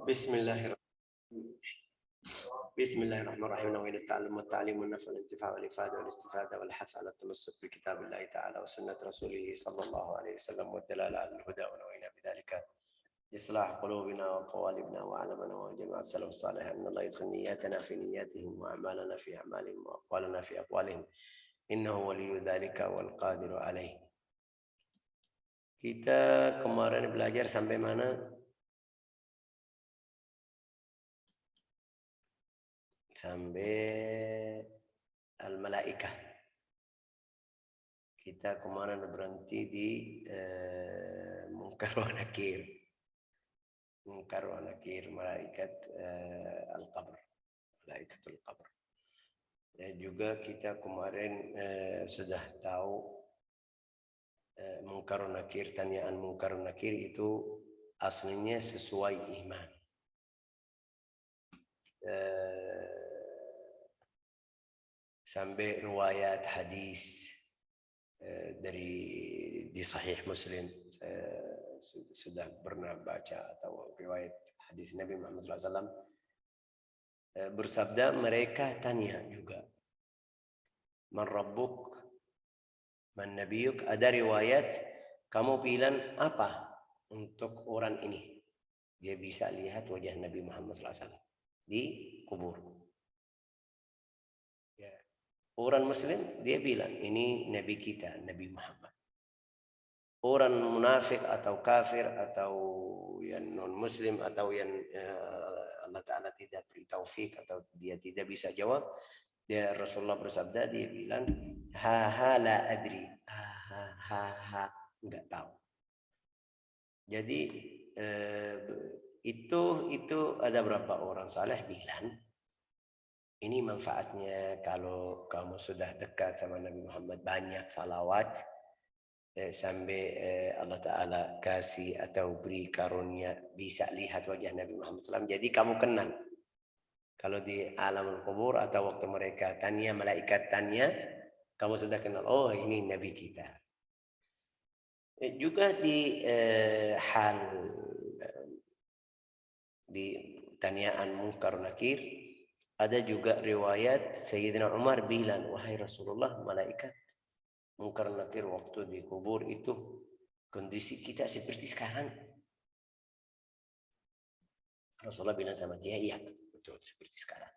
بسم الله الرحمن الرحيم. نوين التعلم والتعليم والنفع والانتفاع والإفادة والاستفادة والحث على التمسك بكتاب الله تعالى وسنة رسوله صلى الله عليه وسلم والدلالة على الهدى، ونوينا بذلك إصلاح قلوبنا وقوالبنا وعلمنا وجميع السلف الصالح أن الله يدخل نياتنا في نياتهم وأعمالنا في أعمالهم وأقوالنا في أقوالهم إنه ولي ذلك والقادر عليه. Kita kemarin belajar sampai mana? Sampai al-malaikah. Kita kemarin berhenti di munkar wa nakir. Munkar wa nakir, malaikat al-qabr, malaikatul qabr. Dan juga kita kemarin sudah tahu munkar wa nakir, tanyaan munkar wa nakir itu aslinya sesuai iman. Sampai riwayat hadis dari di Sahih Muslim, saya sudah pernah baca atau riwayat hadis Nabi Muhammad SAW bersabda, mereka tanya juga, man rabbuk, man nabiyuk. Ada riwayat, kamu bilang apa untuk orang ini? Dia bisa lihat wajah Nabi Muhammad SAW di kubur. Ya. Orang Muslim dia bilang ini Nabi kita, Nabi Muhammad. Orang munafik atau kafir atau yang non Muslim atau yang Allah Ta'ala tidak beri taufik atau dia tidak bisa jawab, dia Rasulullah bersabda, dia bilang ha la adri, ha enggak tahu. Jadi itu ada berapa orang saleh bilang ini manfaatnya kalau kamu sudah dekat sama Nabi Muhammad, banyak salawat sampai Allah Ta'ala kasih atau beri karunia bisa lihat wajah Nabi Muhammad SAW. Jadi kamu kenal. Kalau di alam kubur atau waktu mereka tanya, malaikat tanya, kamu sudah kenal, oh ini Nabi kita. Juga di hal di tanyaan munkar nakir, ada juga riwayat Sayyidina Umar bilang, wahai Rasulullah, malaikat munkar nakir waktu di kubur itu kondisi kita seperti sekarang. Rasulullah bilang sama dia, iya betul seperti sekarang.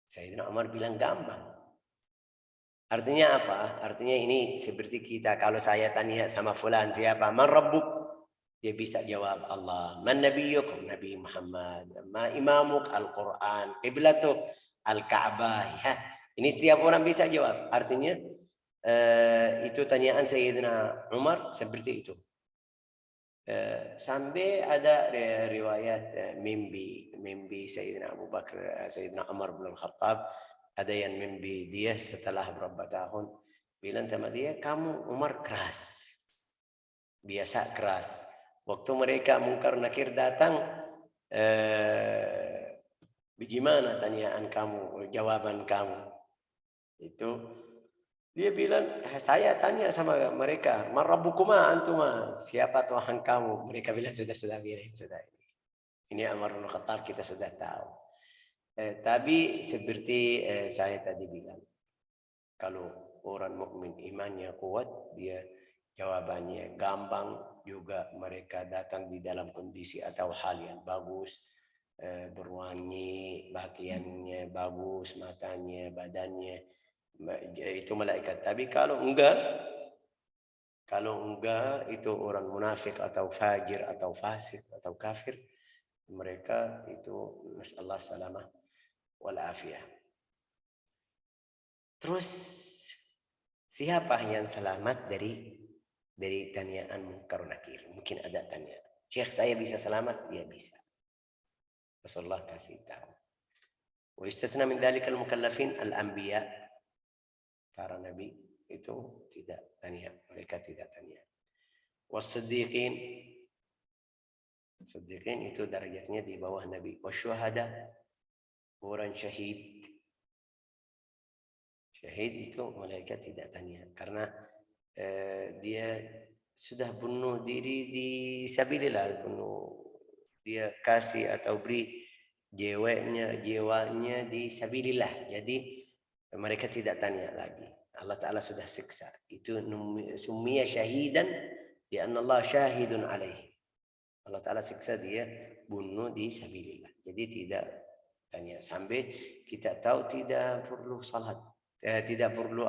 Sayyidina Umar bilang gampang. Artinya apa? Artinya ini seperti kita, kalau saya tanya sama fulan siapa, man rabbuk? Dia bisa jawab Allah. Man nabiyyuk? Nabi Muhammad. Ma imamuk? Al-Quran. Qiblatuk? Al-Ka'bah. Ya. Ini setiap orang bisa jawab. Artinya itu tanyaan Sayyidina Umar seperti itu. Sampai ada riwayat mimpi Sayyidina Abu Bakar, Sayyidina Umar bin Al-Khattab, ada yang mimpi dia setelah berapa tahun, bilang sama dia, kamu Umar keras, biasa keras. Waktu mereka munkar nakir datang, bagaimana tanyaan kamu, jawaban kamu? Itu dia bilang, saya tanya sama mereka, man rabbukuma antuma, siapa Tuhan kamu? Mereka bilang sudah bilang sudah ini. Ini Umar bin Khattab, kita sudah tahu. Tapi seperti saya tadi bilang, kalau orang mukmin imannya kuat, dia jawabannya gampang. Juga mereka datang di dalam kondisi atau hal yang bagus, berwangi, pakaiannya bagus, matanya, badannya, itu malaikat. Tapi kalau enggak itu orang munafik atau fajir atau fasik atau kafir, mereka itu nasallahu salamah wal afiyah. Terus siapa yang selamat dari tanyaan munkar nakir? Mungkin ada tanya, Syekh saya bisa selamat? Ya bisa. Rasulullah kasih tahu. Wa istasna min dzalika al-mukallafin al-anbiya. Para nabi itu tidak tanya, mereka tidak tanya. Was-siddiqin, siddiqin itu derajatnya di bawah nabi. Wasyuhada, orang syahid. Syahid itu malaikat tidak tanya karena dia sudah bunuh diri di sabilillah, bunuh dia kasih atau beri jiwanya di sabilillah. Jadi mereka tidak tanya lagi. Allah Ta'ala sudah siksa. Itu summiya syahidan di anna Allah syahidun alaihi. Allah Ta'ala siksa dia bunuh di sabilillah. Jadi tidak tanya. Sampai kita tahu tidak perlu salat. Tidak perlu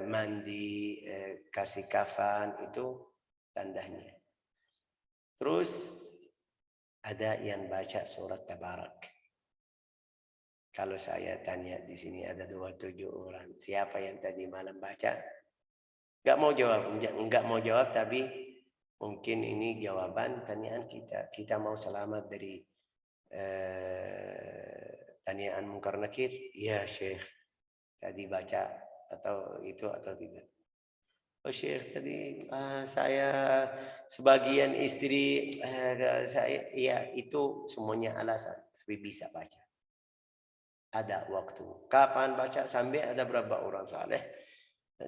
mandi, kasih kafan, itu tandanya. Terus ada yang baca surat Tabarak. Kalau saya tanya di sini ada 27 orang, siapa yang tadi malam baca? Enggak mau jawab, tapi mungkin ini jawaban tanyaan kita. Kita mau selamat dari tanyaan mungkar nakir. Ya Syekh, tadi baca atau itu atau tidak? Oh Syekh, tadi saya sebagian istri saya, ya itu semuanya alasan, tapi bisa baca. Ada waktu. Kapan baca? Sampai ada berapa orang saleh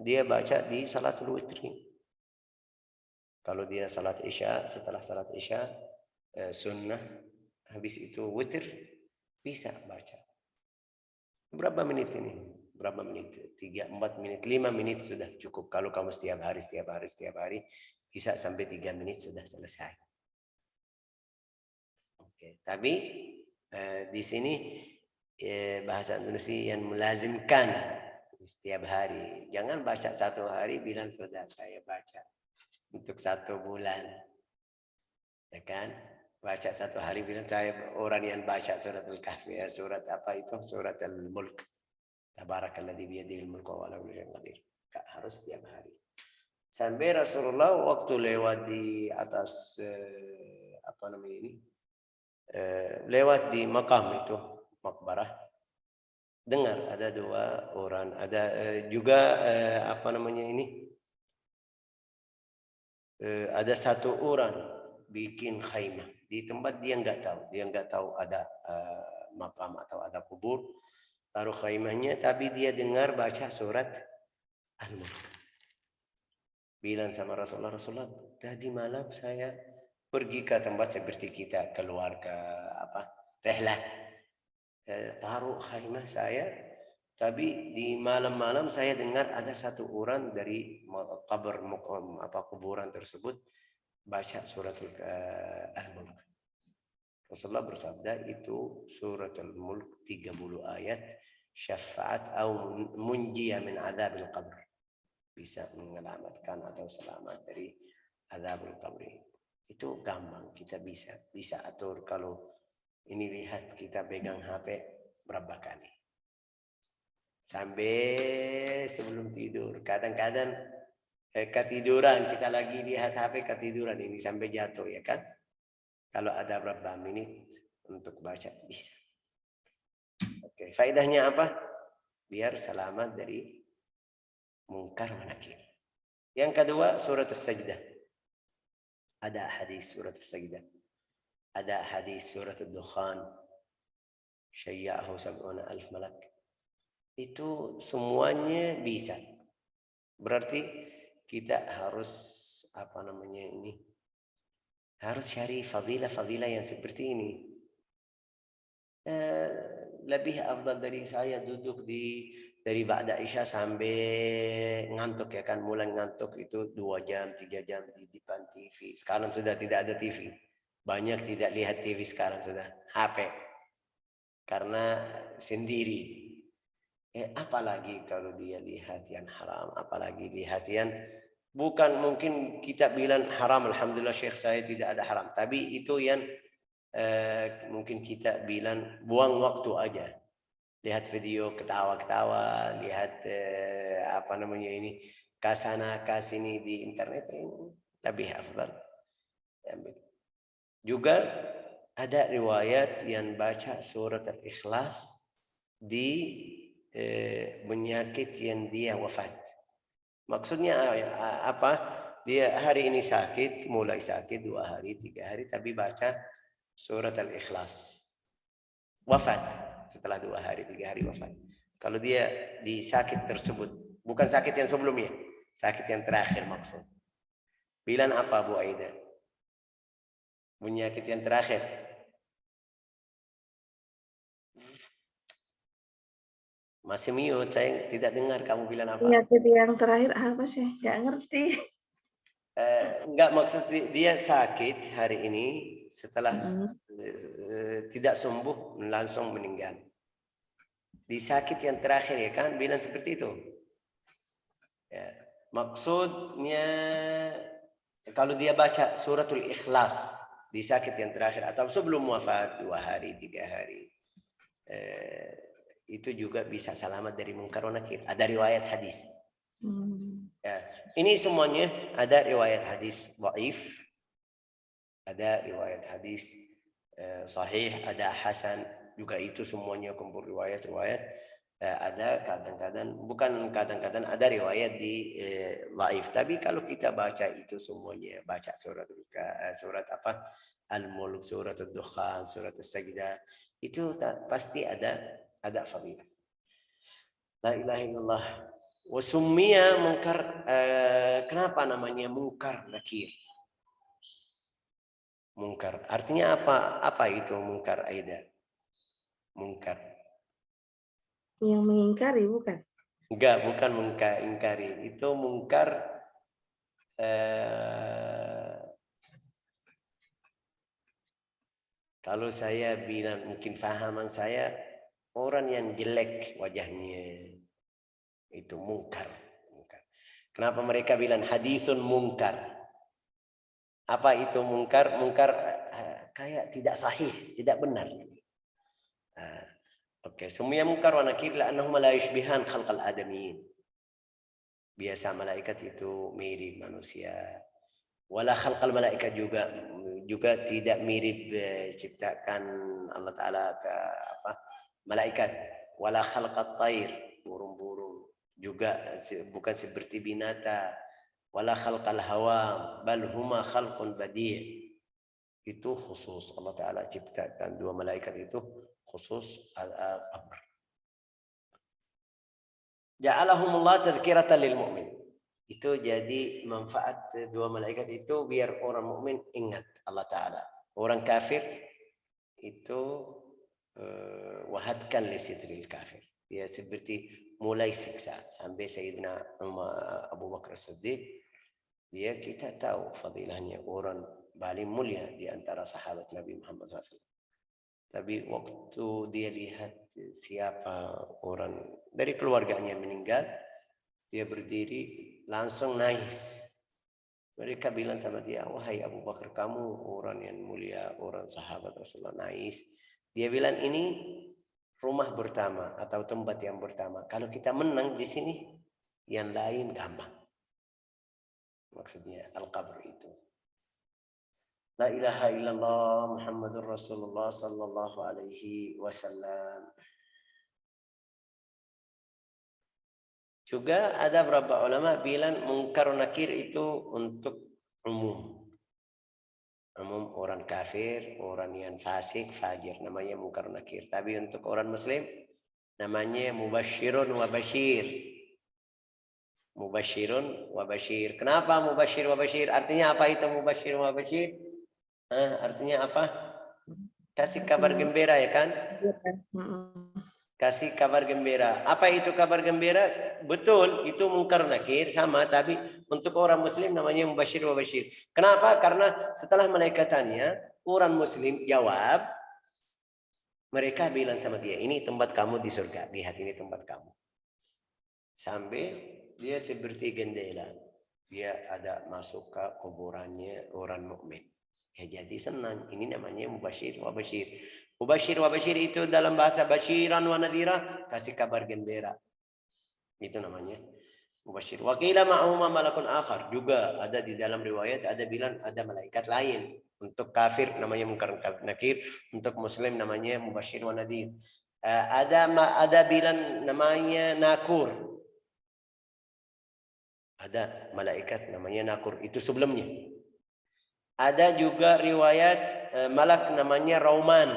dia baca di salatul witri. Kalau dia salat isya, setelah salat isya sunnah, habis itu witir, bisa baca. Berapa menit ini? Berapa menit? 3, 4 menit, 5 menit sudah cukup. Kalau kamu setiap hari, bisa sampai 3 menit sudah selesai. Oke, tapi di sini bahasa Indonesia yang melazimkan setiap hari. Jangan baca 1 hari bilang sudah saya baca untuk 1 bulan. Ya kan? Baca 1 hari bilang saya orang yang baca surat Al-Kahfi, surat apa itu? Surat Al-Mulk. Tabarakalladzi biyadihil mulku wa ala kulli syai'in qadir. Harus setiap hari. Sampai Rasulullah waktu lewat di atas apa namanya ini? Lewat di makam itu, makbarah. Dengar ada 2 orang, ada juga apa namanya ini? Ada 1 orang bikin khaimah di tempat dia nggak tahu ada makam atau ada kubur, taruh khaimahnya, tapi dia dengar baca surat Al-Mulk. Bilang sama Rasulullah, tadi malam saya pergi ke tempat seperti kita, keluarga rehlah, taruh khaimah saya, tapi di malam-malam saya dengar ada 1 orang dari kuburan tersebut baca surat Al-Mulk. Rasulullah bersabda itu surat Al-Mulk 30 ayat, syafaat atau munjiya min adzabil qabr, bisa menyelamatkan atau selamat dari adzabul qabr. Itu gampang, kita bisa atur. Kalau ini lihat kita pegang HP berapa kali sampai sebelum tidur. Kadang-kadang ketiduran, kita lagi lihat HP ketiduran, ini sampai jatuh, ya kan? Kalau ada berapa menit untuk baca bisa. Oke, faedahnya apa? Biar selamat dari mungkar wa nakir. Yang kedua, surat As-Sajdah. Ada hadis surat As-Sajdah. Ada hadis surat Ad-Dukhan. Syayya'ahu sab'una alf malak. Itu semuanya bisa. Berarti kita harus harus cari fadilah-fadilah yang seperti ini. Lebih afdal dari saya duduk dari ba'da isya sampai ngantuk, ya kan? Mulai ngantuk itu 2 jam, 3 jam di depan TV. Sekarang sudah tidak ada TV. Banyak tidak lihat TV sekarang, sudah HP. Karena sendiri. Apalagi kalau dia lihat yang haram, apalagi lihat yang bukan, mungkin kita bilang haram, alhamdulillah Syekh saya tidak ada haram, tapi itu yang mungkin kita bilang buang waktu aja. Lihat video ketawa-ketawa, lihat kasana kasini di internet, ini lebih afdal. Juga ada riwayat yang baca surat Al-Ikhlas di penyakit yang dia wafat. Maksudnya apa? Dia hari ini sakit, mulai sakit 2 hari, 3 hari, tapi baca surat Al-Ikhlas. Wafat setelah 2 hari, 3 hari wafat. Kalau dia di sakit tersebut, bukan sakit yang sebelumnya, sakit yang terakhir maksud. Bilang apa Bu Aida? Penyakit yang terakhir. Masih mute, saya tidak dengar kamu bilang apa. Penyakit yang terakhir apa sih? Nggak ngerti. Enggak, maksud dia sakit hari ini setelah tidak sembuh langsung meninggal. Di sakit yang terakhir ya kan bilang seperti itu. Ya. Maksudnya kalau dia baca suratul Ikhlas di sakit yang terakhir atau sebelum wafat 2 hari 3 hari, itu juga bisa selamat dari munkar wa nakir. Ada riwayat hadis. Ya. Ini semuanya ada riwayat hadis dhaif, ada riwayat hadis sahih, ada hasan, juga itu semuanya kumpul riwayat-riwayat. Ada kadang-kadang ada riwayat di dhaif, tapi kalau kita baca itu semuanya, baca surat apa Al-Mulk, surat Ad-Dukhan, surat As-Sajdah, itu pasti ada fadilah. La ilaha illallah. Wasummiya munkar, kenapa namanya munkar nakir? Munkar artinya apa? Apa itu munkar, Aida? Munkar. Yang mengingkari bukan? Enggak, bukan mengingkari. Itu munkar kalau saya bilang mungkin fahaman saya, orang yang jelek wajahnya. Itu munkar. Kenapa mereka bilang hadisun munkar? Apa itu munkar? Munkar kayak tidak sahih, tidak benar. Oke, semua munkar wa nakir la'annahum la yushbihan khalqal adamiyyin. Biasa malaikat itu mirip manusia. Wala khalqal malaikat juga tidak mirip ciptakan Allah Ta'ala ke malaikat. Wala khalqat tayr, burung-burung. Juga bukan seperti binatang. Wala khalqal hawa, bal huma khalqun badi'. Itu khusus Allah Ta'ala ciptakan 2 malaikat itu khusus al-qabr. Ja'alahumullah tadhkiratan lil mu'min. Itu jadi manfaat 2 malaikat itu biar orang mukmin ingat Allah Ta'ala. Orang kafir itu wahadkan li sidril kafir. Dia seperti mulai siksa sampai Sayyidina Abu Bakar As-Siddiq. Dia kita tahu fadilahnya orang paling mulia di antara sahabat Nabi Muhammad SAW. Tapi waktu dia lihat siapa orang dari keluarganya meninggal, dia berdiri langsung nangis. Mereka bilang sama dia, wahai Abu Bakar, kamu orang yang mulia, orang sahabat Rasulullah, nangis. Dia bilang ini rumah pertama atau tempat yang pertama. Kalau kita menang di sini, yang lain gampang. Maksudnya al-qabr itu. La ilaha illallah Muhammadur Rasulullah sallallahu alaihi wasallam. Juga ada beberapa ulama bilang munkar nakir itu untuk umum. Umum orang kafir, orang yang fasik, fajir, namanya munkar nakir. Tapi untuk orang muslim namanya mubasyirun wa basyir. Mubasyirun wa basyir. Kenapa mubasyir wa basyir? Artinya apa itu mubasyir wa basyir? Artinya apa? Kasih kabar gembira ya kan? Kasih kabar gembira. Apa itu kabar gembira? Betul, itu munkar nakir sama, tapi untuk orang muslim namanya mubasyir wa basyir. Kenapa? Karena setelah mereka tanya, orang muslim jawab, mereka bilang sama dia, ini tempat kamu di surga, lihat ini tempat kamu. Sambil dia seperti gendela, dia ada masuk ke kuburannya orang mukmin. Ya jadi senang. Ini namanya mubasyir wa basyir. Mubasyir wa basyir itu dalam bahasa basyiran wa nadhira, kasih kabar gembira. Itu namanya mubasyir. Wa qila ma'huma malakun akhar, juga ada di dalam riwayat ada bilang ada malaikat lain. Untuk kafir namanya munkar nakir, untuk muslim namanya mubasyir wa nadhir. Ada bilang namanya nakur. Ada malaikat namanya nakur, itu sebelumnya. Ada juga riwayat malak namanya Rauman.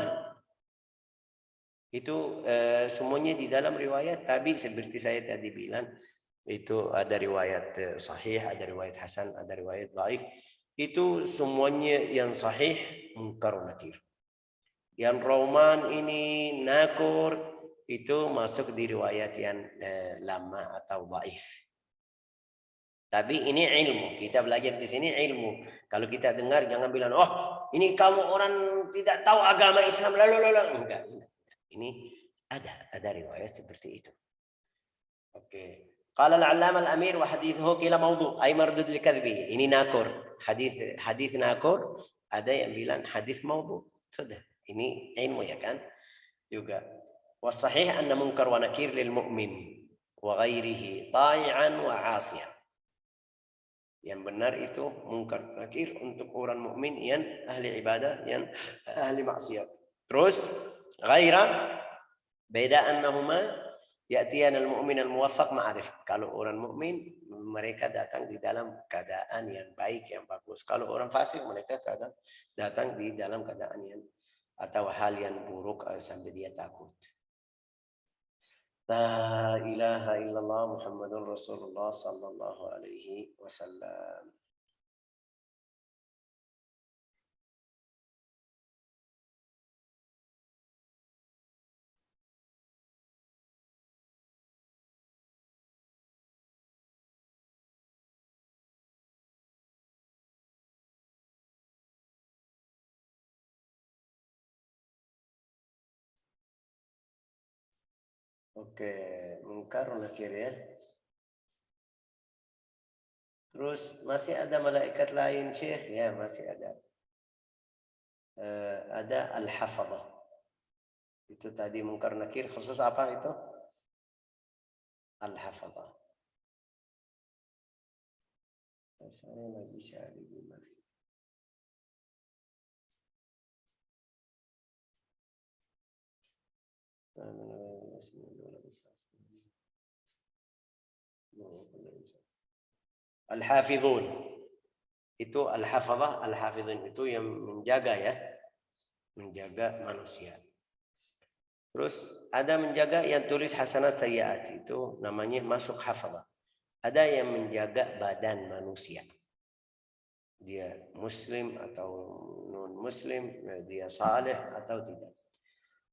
Itu semuanya di dalam riwayat, tapi seperti saya tadi bilang, itu ada riwayat sahih, ada riwayat hasan, ada riwayat dhaif. itu semuanya yang sahih munkar nakir. Yang roman ini nakur itu masuk di riwayat yang lama atau dhaif. Tapi ini ilmu, kita belajar di sini ilmu. Kalau kita dengar jangan bilang, oh ini kamu orang tidak tahu agama Islam lalu. Enggak. Ini ada riwayat seperti itu. Oke. Qala al-'allama al-amir wa hadithuhu qila mawdu' ay mardud li-kadhibihi. Ini nakur. Hadis nakur, ada yang bilang hadis mawdu'. Sudah. Ini ilmu ya kan? Juga. Wasahih anna munkar wa nakir lil mu'min wa ghairihi ta'i'an wa 'asiyan. Yang benar itu munkar nakir untuk orang mukmin yang ahli ibadah, yang ahli maksiat. Terus ghaira beda annahuma ya'tiyan al-mu'min al-muwaffaq ma'arif. Kalau orang mukmin mereka datang di dalam keadaan yang baik, yang bagus. Kalau orang fasik mereka datang di dalam keadaan yang atau hal yang buruk sampai dia takut. La ilaha illallah Muhammadun Rasulullah sallallahu alaihi wasallam. Oke, munkar nakir ya. Terus masih ada malaikat lain, Syekh? Ya, masih ada. Ada al-hafadhah. Itu tadi munkar nakir khusus apa itu? Al-hafadhah. Saya lagi cari gimana. Al-hafidhun. Itu al-hafadhah, al-hafidhun itu yang menjaga ya. Menjaga manusia. Terus ada menjaga yang tulis hasanat sayyiat, itu namanya masuk hafadhah. Ada yang menjaga badan manusia. Dia muslim atau non muslim, dia saleh atau tidak.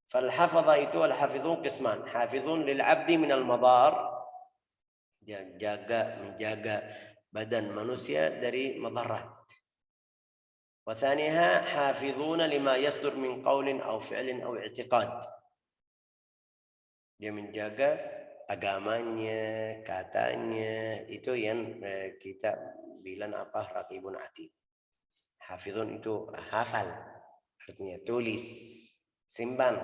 Fal hafadhah itu al-hafidhun qisman. Hafidhun lil 'abdi min al-madar. Dia menjaga badan manusia dari madarat. Wa thaniha hafidhuna lima yasdur min qaulin aw fi'lin aw i'tiqad. Dia menjaga agamanya, katanya, itu yang kita bilang apa? Raqibun atid. Hafidhun itu hafal, artinya tulis, simpan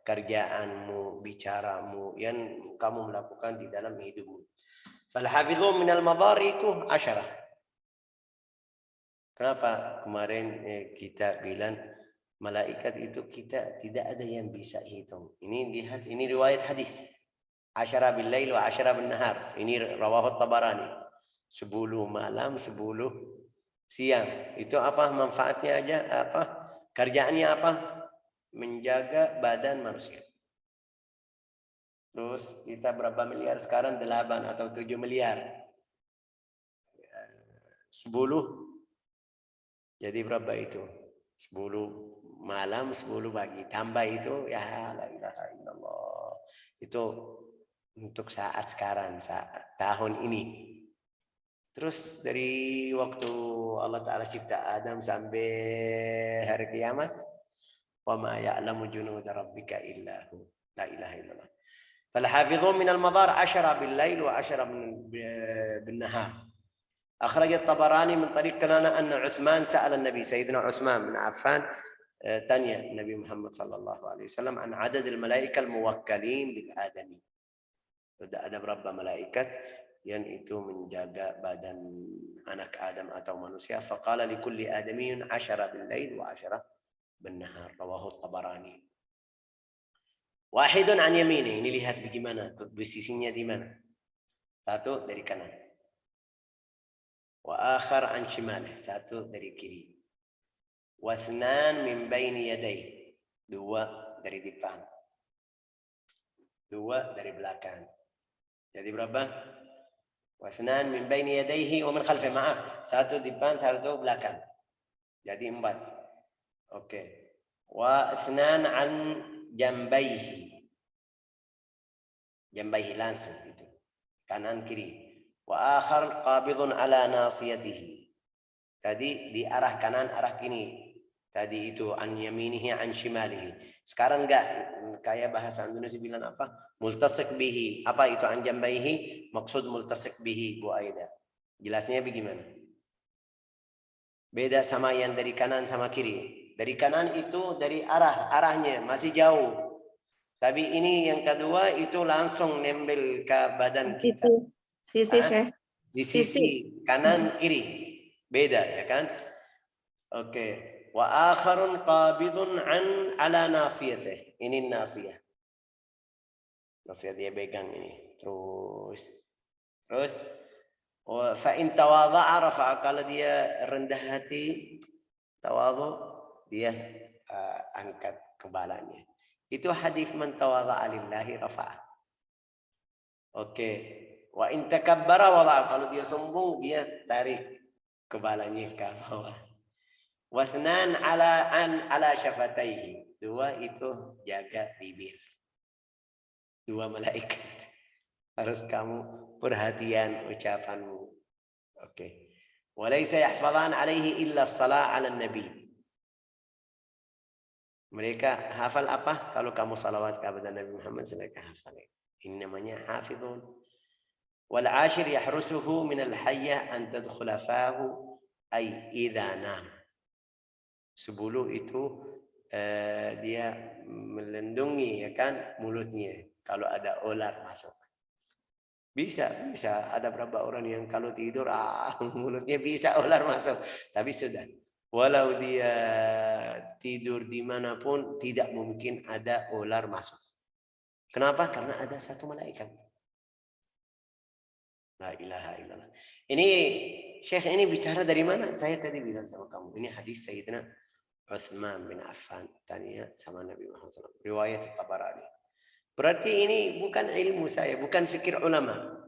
kerjaanmu, bicaramu yang kamu melakukan di dalam hidupmu. Fal hafidhun minal madar itu 10. Kenapa kemarin kita bilang malaikat itu kita tidak ada yang bisa hitung. Ini lihat, ini riwayat hadis. 10 bil lail wa 10 bin nahar. Ini rawahu Tabarani. 10 malam, 10 siang. Itu apa manfaatnya aja? Apa? Kerjaannya apa? Menjaga badan manusia. Terus kita berapa miliar sekarang? 8 atau 7 miliar. 10. Jadi berapa itu? 10 malam, 10 pagi. Tambah itu, ya la ilaha illallah. Itu untuk saat sekarang, saat tahun ini. Terus dari waktu Allah Ta'ala cipta Adam sampai hari kiamat, wa ma ya'lamu junuda rabbika illa hu. La ilaha illallah. فالحافظون من المضار 10 بالليل و10 بالنهار. أخرج الطبراني من طريق كنانة أن عثمان سأل النبي سيدنا عثمان بن عفان تانية النبي محمد صلى الله عليه وسلم عن عدد الملائكة الموكلين للآدمي. Ada berapa malaikat yang itu menjaga badan anak Adam atau manusia? Faqala likulli adamiyyin 10 bil-lail wa 10 bin-nahar. Rawahu Tabarani. Wahidun an yamini. Ini lihat bagaimana posisinya di mana. Satu dari kanan. Wa akhar an shimali. Satu dari kiri. Wa thnan min baini yadayhi. 2 dari depan. 2 dari belakang. Jadi berapa? Wathnan min baini yadayhi wa min khalfi. Maaf, satu depan, satu belakang. Jadi 4. Oke. Wa ithnan an jambaihi. Jambaihi langsung itu. Kanan kiri. Wa akhar qabidun ala nasiyatihi. Tadi di arah kanan, arah kiri. Tadi itu an yaminihi an shimalihi. Sekarang enggak, kayak bahasa Indonesia bilang apa? Multasik bihi. Apa itu an jambaihi? Maksud multasik bihi, Bu Aida. Jelasnya bagaimana? Beda sama yang dari kanan sama kiri. Dari kanan itu dari arahnya masih jauh. Tapi ini yang kedua itu langsung nempel ke badan kita. Sisi, Syekh. Di sisi kanan kiri. Beda ya kan? Oke. Wa akharun qabidun an ala nasiyatih. Ini nasiyah. Nasiyah dia pegang ini. Terus fa in tawadha'a rafa'a, kalau dia rendah hati, tawadhu, dia angkat kepalanya. Itu hadis man tawadha'a lillahi rafa'a. Oke. Wa in takabbara wada'a, kalau dia sombong dia tarik kepalanya ke bawah. Wathnan ala syafataihi. 2 itu jaga bibir. 2 malaikat. Harus kamu perhatian ucapanmu. Oke. Walaysa yahfadhan alaihi illa as-salah 'ala nabi. Mereka hafal apa? Kalau kamu salawat kepada Nabi Muhammad, mereka hafal. Ini namanya hafidhun. Wal 'ashir yahrusuhu min al-hayya an tadkhula fahu ay idza nam. 10 itu dia melindungi ya kan mulutnya kalau ada ular masuk. Bisa ada berapa orang yang kalau tidur mulutnya bisa ular masuk, tapi sudah walau dia tidur dimanapun tidak mungkin ada ular masuk. Kenapa? Karena ada satu malaikat. La ilaha illallah. Ini Syekh ini bicara dari mana? Saya tadi bilang sama kamu, ini hadis Sayyidina Utsman bin Affan tanya sama Nabi Muhammad SAW. Riwayat Tabarani. Berarti ini bukan ilmu saya, bukan fikir ulama.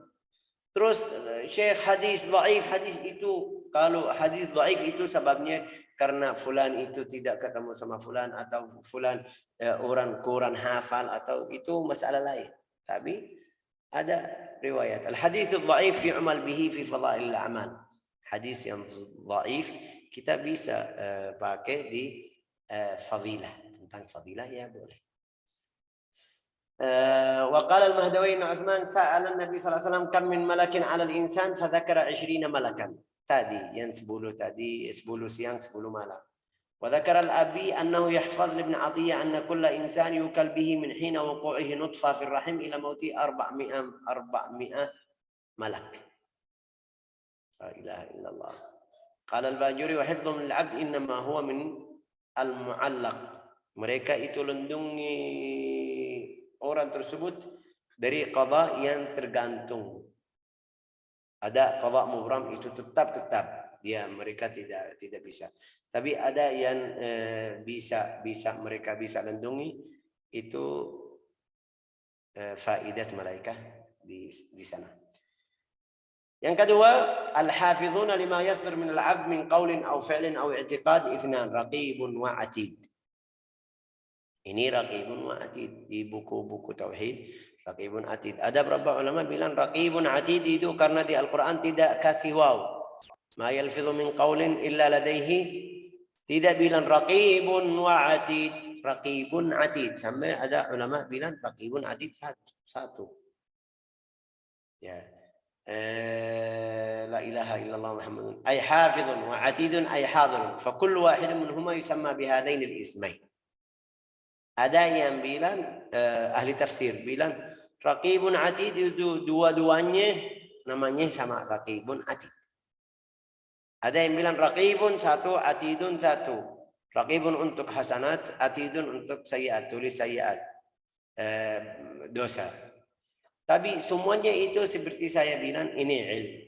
Terus Syekh hadis dhaif, hadis itu kalau hadis dhaif itu sebabnya karena fulan itu tidak ketemu sama fulan atau fulan orang kurang hafal atau itu masalah lain. Tapi ada riwayat al-hadis dhaif yu'mal bihi fi fadail al-a'mal. Hadis yang dhaif kita bisa pakai di fadilah, tentang fadilah ya boleh. وقال المهدوي بن عثمان سأل النبي صلى الله عليه وسلم كم من ملك على الإنسان فذكر 20 ملكا. Tadi yang 10 tadi 10 siang 10 malam. وذكر الأبي أنه يحفظ لابن عطية أن كل إنسان يوكل به من حين وقوعه نطفة في الرحم إلى موته 400 ملك. لا إله إلا الله. قال الباجوري وحفظ من العبد إنما هو من المعلق. Mereka itu lindungi orang tersebut dari qada yang tergantung. Ada qada mubram itu tetap dia mereka tidak bisa. Tapi ada yang bisa mereka bisa lindungi itu faidat malaikat di sana. Yang kedua, al-hafizuna lima yasdir min al-'abd min qawlin aw fi'lin aw i'tiqad ithnan raqibun wa 'atid. Ini raqibun wa 'atid di buku-buku tauhid, raqibun 'atid. Ada beberapa ulama bilang raqibun 'atid itu karena di Al-Qur'an tidak kasih waw. Ma yalfidhu min qawlin illa ladaihi, tidak bilang raqibun wa 'atid, raqibun 'atid. Sampai ada ulama bilang raqibun 'atid satu. Ya. لا إله إلا الله محمد أي حافظ وعتيد أي حاضر فكل واحد منهما يسمى بهذين الاسمين. Ada yang bilang ahli tafsir bilang raqibun atid itu dua-duanya namanya sama raqibun atid. Ada yang bilang raqibun satu, atidun satu. Raqibun untuk hasanat, atidun untuk sayyiat, tulis sayyiat, dosa. Tapi semuanya itu seperti saya bilang ini ilmu.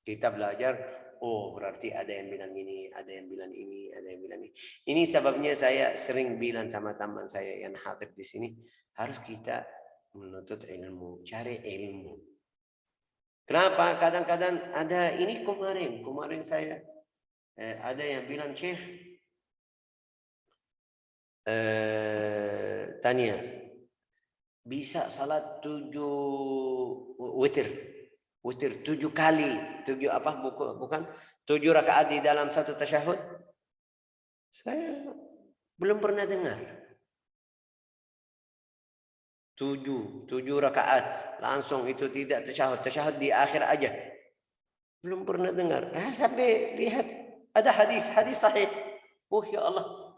Kita belajar, oh berarti ada yang bilang ini, ada yang bilang ini, ada yang bilang ini. Ini sebabnya saya sering bilang sama teman saya yang hadir di sini, harus kita menuntut ilmu, cari ilmu. Kenapa? Kadang-kadang ada ini kemarin saya ada yang bilang, Syekh, tanya, bisa salat 7 witir 7 kali, 7 apa, bukan 7 rakaat di dalam satu tasyahud? Saya belum pernah dengar. 7 rakaat langsung itu tidak tasyahud di akhir aja. Belum pernah dengar. Sampai lihat ada hadis sahih. Oh ya Allah.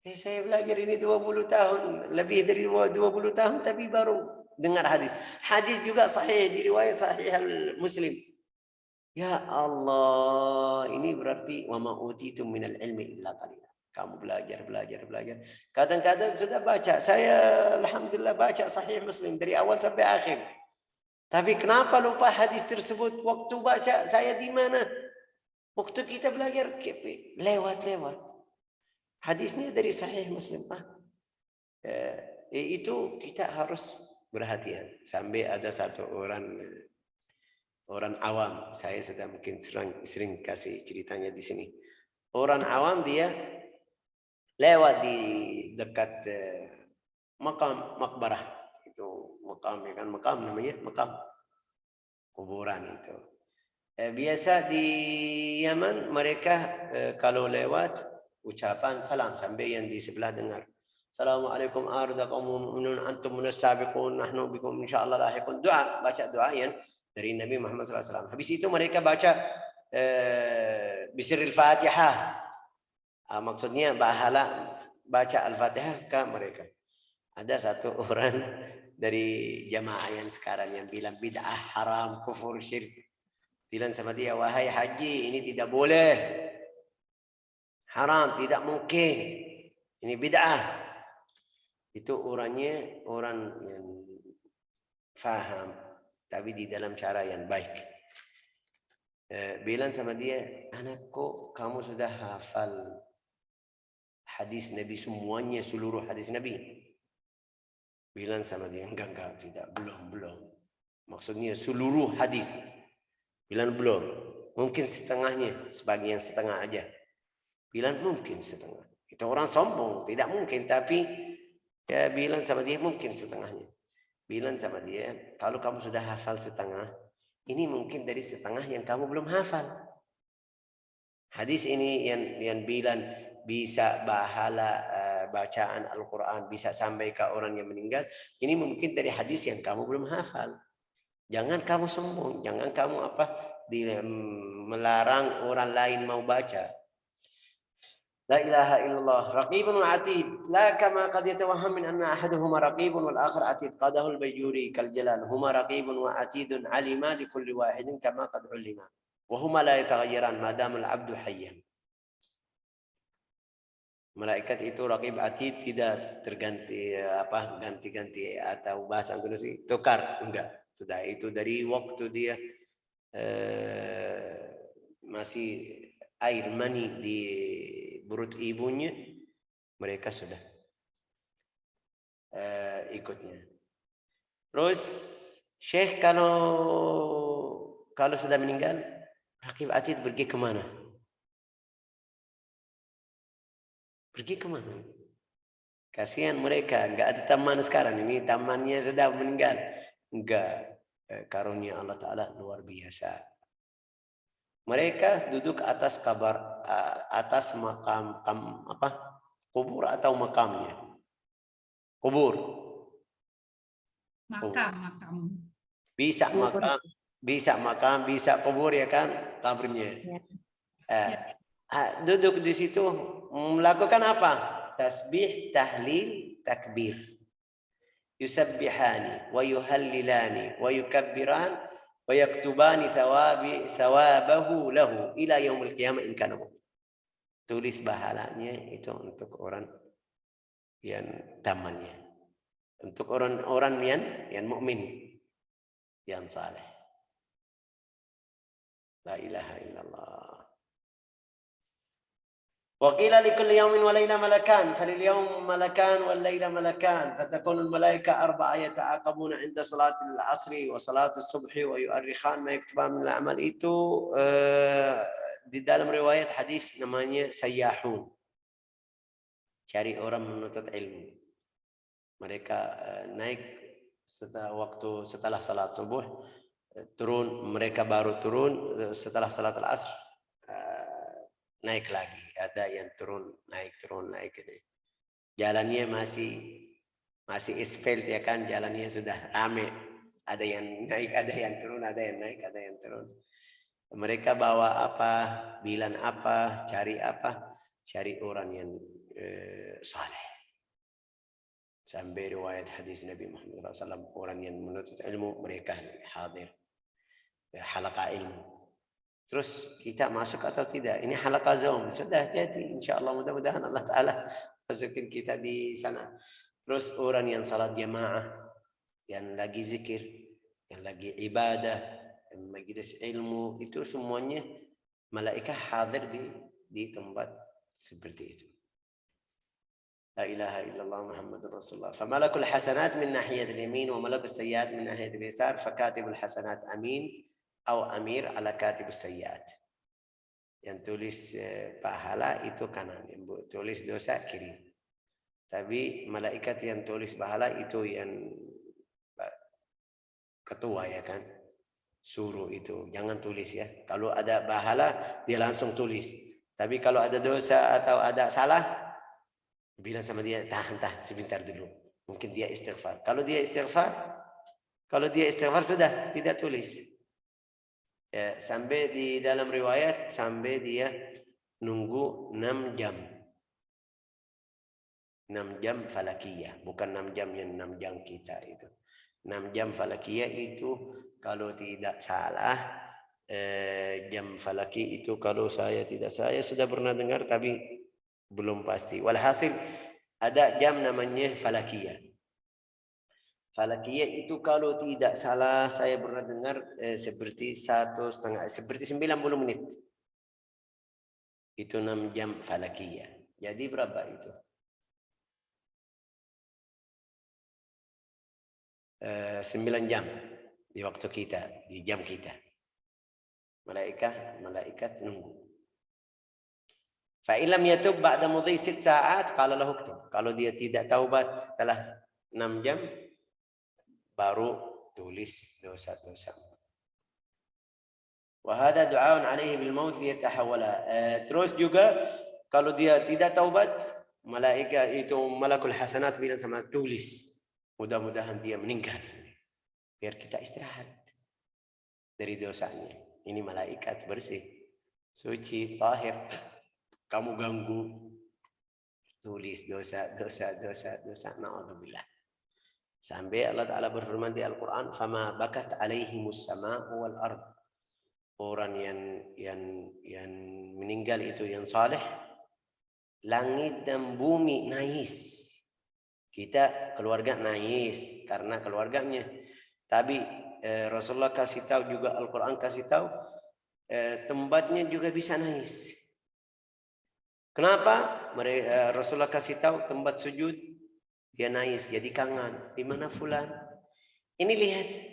Saya belajar ini 20 tahun, lebih dari 20 tahun, tapi baru dengar hadis. Hadis juga sahih, di riwayat Sahih Muslim. Ya Allah, ini berarti wa ma utitum minal ilmi illa qalila. Kamu belajar. Kadang-kadang sudah baca. Saya alhamdulillah baca Sahih Muslim dari awal sampai akhir. Tapi kenapa lupa hadis tersebut? Waktu baca saya di mana? Waktu kita belajar lewat. Hadisnya dari Sahih Muslim. Itu kita harus berhati-hati. Sampai ada satu orang awam, saya sudah mungkin sering kasih ceritanya di sini. Orang awam dia lewat di dekat makbarah itu, makam namanya makam kuburan itu. Biasa di Yaman mereka kalau lewat ucapan salam sampai yang di sebelah dengar. Assalamualaikum ardakum mu'minun antum munas sabiqun nahnu bikum insyaallah lahiqun. Baca doa yang dari Nabi Muhammad SAW. Habis itu mereka baca bisiril Fatihah. Maksudnya baca Al-Fatihah ke mereka. Ada satu orang dari jamaah yang sekarang yang bilang bid'ah, haram, kufur, syirik. Bilang sama dia, wahai haji, ini tidak boleh. Haram, tidak mungkin. Ini bid'ah. Itu orangnya orang yang faham, tapi di dalam cara yang baik. Bilang sama dia, anakku, kamu sudah hafal hadis Nabi semuanya, seluruh hadis Nabi? Bilang sama dia, enggak, tidak, belum. Maksudnya seluruh hadis. Bilang belum. Mungkin setengahnya, sebagian setengah aja. Bilang mungkin setengah. Itu orang sombong, tidak mungkin. Tapi ya bilang sama dia mungkin setengahnya. Bilang sama dia, kalau kamu sudah hafal setengah, ini mungkin dari setengah yang kamu belum hafal. Hadis ini yang bilang bisa pahala bacaan Al-Quran, bisa sampai ke orang yang meninggal. Ini mungkin dari hadis yang kamu belum hafal. Jangan kamu sombong, jangan kamu melarang orang lain mau baca. La ilaha illallah raqibun wa atid la kama qad yatawahham min anna ahaduhuma raqibun wal akhar atid qadahu al-Bayjuri kal jalal huma raqibun wa atidun alima li kulli wahidin kama qad ulima wa huma la yataghayyaran ma dama al-'abdu hayyan. Malaikat itu raqib atid tidak terganti ganti-ganti atau bahasa Indonesia tukar, enggak. Sudah itu dari waktu dia masih air mani di perut ibunya, mereka sudah ikutnya. Terus Syekh kalau sudah meninggal, raqib atid pergi kemana? Pergi kemana? Kasihan mereka, enggak ada teman sekarang. Ini temannya sudah meninggal. Enggak, karunia Allah Ta'ala luar biasa. Mereka duduk atas atas makam kubur atau makamnya? Kubur. Makam. Bisa makam, bisa kubur ya kan, kaburnya. Duduk di situ melakukan apa? Tasbih, tahlil, takbir. Yusabbihani wa yuhallilani wa yukabbiran wa yaktubani thawabahu lahu ila yaumil qiyamah in kana mu'min. Tulis pahalanya itu untuk orang yang tamannya, untuk orang yang mukmin, yang saleh. La ilaha illallah. وقيل لكل يوم وليلة ملكان فلليوم ملكان والليلة ملكان فتكون الملائكة 4 يتعاقبون عند صلاة العصر وصلاة الصبح ويؤرخان ما يكتبان من الأعمال. Itu di dalam riwayat hadis namanya sayyahun, cari orang menuntut ilmu. Mereka naik setelah salat subuh, turun, mereka baru turun setelah salat al-asr, naik lagi. Ada yang turun naik ini. Jalannya masih asfalt ya kan, jalannya sudah rame. Ada yang naik, ada yang turun, ada yang naik, ada yang turun. Mereka bawa apa, bilang apa, cari orang yang saleh. Sampai riwayat hadis Nabi Muhammad SAW, orang yang menuntut ilmu mereka hadir halaqah ilmu. Terus kita masuk atau tidak? Ini halaqah Zoom sudah jadi, insyaallah mudah-mudahan Allah Ta'ala masukin kita di sana. Terus orang yang salat jamaah, yang lagi zikir, yang lagi ibadah, yang majlis ilmu, itu semuanya malaikat hadir di tempat seperti itu. La ilaha illallah Muhammadur Rasulullah. Famalakul hasanat min nahiyat al-yamin wa malakul sayyiat min nahiyat al-yasar, fakatibul hasanat amin atau amir ala katibus sayyiat. Yang tulis pahala itu kanan, yang tulis dosa kiri. Tapi malaikat yang tulis pahala itu yang ketua ya kan, suruh itu jangan tulis ya. Kalau ada pahala dia langsung tulis. Tapi kalau ada dosa atau ada salah, bilang sama dia, tahan sebentar dulu. Mungkin dia istighfar. Kalau dia istighfar sudah tidak tulis. Ya, sampai di dalam riwayat sampai dia nunggu 6 jam. 6 jam falakiyah, bukan 6 jam yang 6 jam kita itu. 6 jam falakiyah itu kalau tidak salah, jam falaki itu kalau saya sudah pernah dengar tapi belum pasti. Walhasil ada jam namanya falakiyah. Falakiyah itu kalau tidak salah saya pernah dengar seperti 90 menit. Itu 6 jam falakiyah. Jadi berapa itu? 9 jam di waktu kita, di jam kita. Malaikat nunggu. Fa illam yatub ba'da mudhi 6 saat qala lahu uktub. Kalau dia tidak taubat setelah 6 jam baru tulis dosa-dosa. Wa hadha du'aun 'alaihi bil maut liyatahawala. Terus juga kalau dia tidak taubat, malaikat itu malakul hasanat bilang sama tulis, mudah-mudahan dia meninggal biar kita istirahat dari dosanya. Ini malaikat bersih, suci, tahir. Kamu ganggu, tulis dosa. Na'udzubillah. Sampai Allah Ta'ala berfirman di Al-Quran, fama bakat alaihimus sama'u wal ard. Orang yang meninggal itu yang saleh, langit dan bumi nangis. Kita keluarga nangis karena keluarganya. Tapi Rasulullah kasih tahu juga, Al-Quran kasih tahu, tempatnya juga bisa nangis. Kenapa? Rasulullah kasih tahu tempat sujud, dia nangis, jadi kangen. Di mana fulan? Ini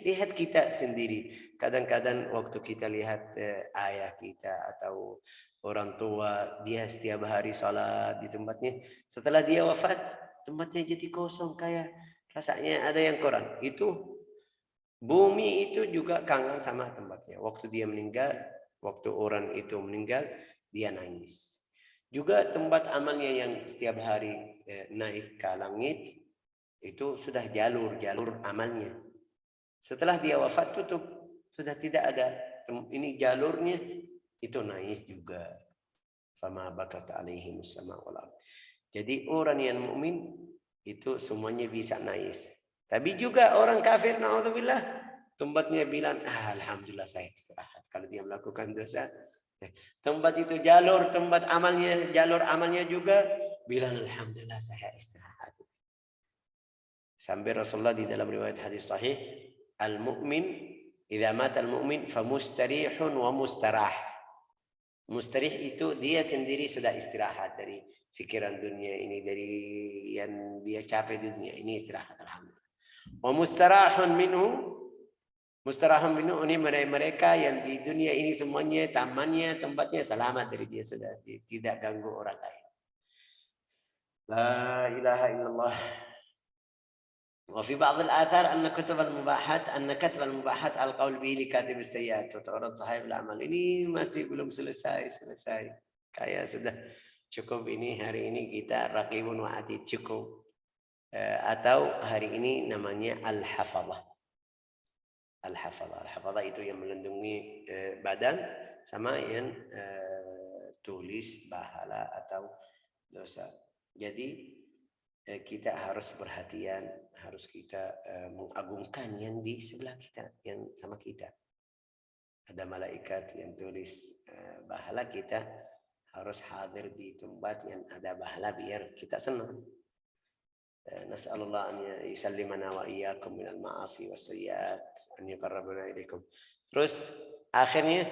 lihat kita sendiri. Kadang-kadang waktu kita lihat ayah kita atau orang tua, dia setiap hari salat di tempatnya. Setelah dia wafat, tempatnya jadi kosong, kayak rasanya ada yang kurang. Itu bumi itu juga kangen sama tempatnya. Waktu dia meninggal, waktu orang itu meninggal, dia nangis. Juga tempat amalnya yang setiap hari naik ke langit, itu sudah jalur amalnya. Setelah dia wafat tutup, sudah tidak ada. Ini jalurnya, itu nangis juga. Fama bakat alaihimus sama wal ard. Jadi orang yang mukmin itu semuanya bisa nangis. Tapi juga orang kafir, na'udzubillah, tempatnya bilang, alhamdulillah saya istirahat. Kalau dia melakukan dosa, tempat itu jalur amalnya juga bilang alhamdulillah saya istirahat. Sampai Rasulullah di dalam riwayat hadis sahih, al-mu'min idza mata al-mu'min famustarihun wa mustarah. Mustarih itu dia sendiri sudah istirahat dari pikiran dunia ini, dari yang dia capek di dunia ini, istirahat, alhamdulillah. Wa mustarahun minhu ini mereka yang di dunia ini semuanya tamannya, tempatnya selamat dari dia, sudah tidak ganggu orang lain. La ilaha illallah. وفي بعض الآثار أن كتب المباحات القول به لكاتب السيئات وتعرض صاحب الأعمال. Ini masih belum selesai. Kayak sudah cukup ini, hari ini kita raqibun wa atid cukup. Atau hari ini namanya al-hafadhah. Al-hafadhah itu yang melindungi badan sama yang tulis pahala atau dosa. Jadi kita harus perhatian, harus kita mengagungkan yang di sebelah kita, yang sama kita. Ada malaikat yang tulis pahala, kita harus hadir di tempat yang ada pahala biar kita senang. Nas'alullah an yusallimana wa iyyakum minal ma'asi was sayyi'at, an yuqarribana ilaikum. Terus akhirnya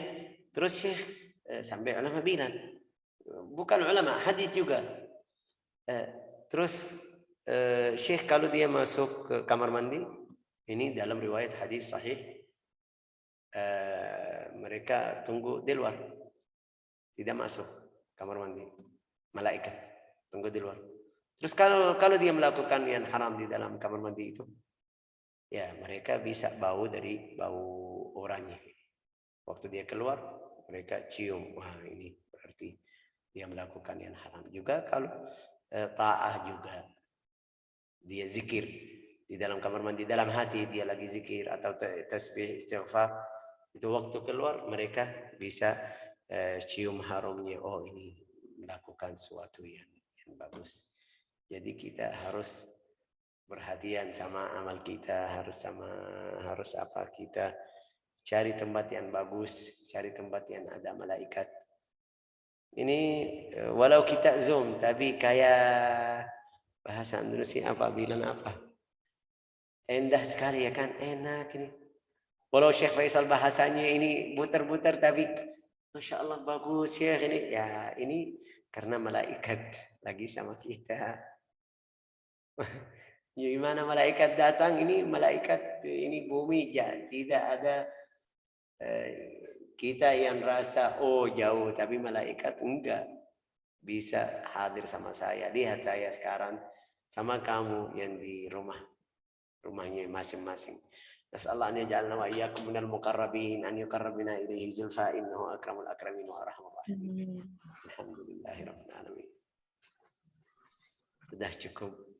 Syekh sampai ulama bilang, bukan ulama, hadis juga. Terus Syekh kalau dia masuk ke kamar mandi, ini dalam riwayat hadis sahih, mereka tunggu di luar, tidak masuk kamar mandi, malaikat tunggu di luar. Terus kalau dia melakukan yang haram di dalam kamar mandi itu, ya mereka bisa bau dari bau orangnya. Waktu dia keluar, mereka cium, wah ini berarti dia melakukan yang haram. Juga kalau ta'ah juga, dia zikir di dalam kamar mandi, dalam hati dia lagi zikir atau tasbih istighfar, itu waktu keluar mereka bisa cium harumnya, oh ini melakukan sesuatu yang bagus. Jadi kita harus perhatian sama amal kita, harus apa, kita cari tempat yang bagus, cari tempat yang ada malaikat. Ini walau kita Zoom, tapi kayak bahasa Indonesia apa, bilang apa? Indah sekali ya kan, enak ini. Walau Syekh Faisal bahasanya ini buter-buter, tapi Masya Allah bagus ya ini. Ya ini karena malaikat lagi sama kita. Gimana malaikat datang, ini malaikat ini bumi, tidak ada kita yang rasa oh jauh, tapi malaikat enggak bisa hadir sama saya. Lihat saya sekarang sama kamu yang di rumahnya masing-masing. Nas'allahu an yaj'alna wa iyyakum minal muqarrabin, an yuqarribna ilaihi zulfa, innahu akramul akramin wa arhamur rahimin. Alhamdulillahirabbil alamin. Sudah cukup.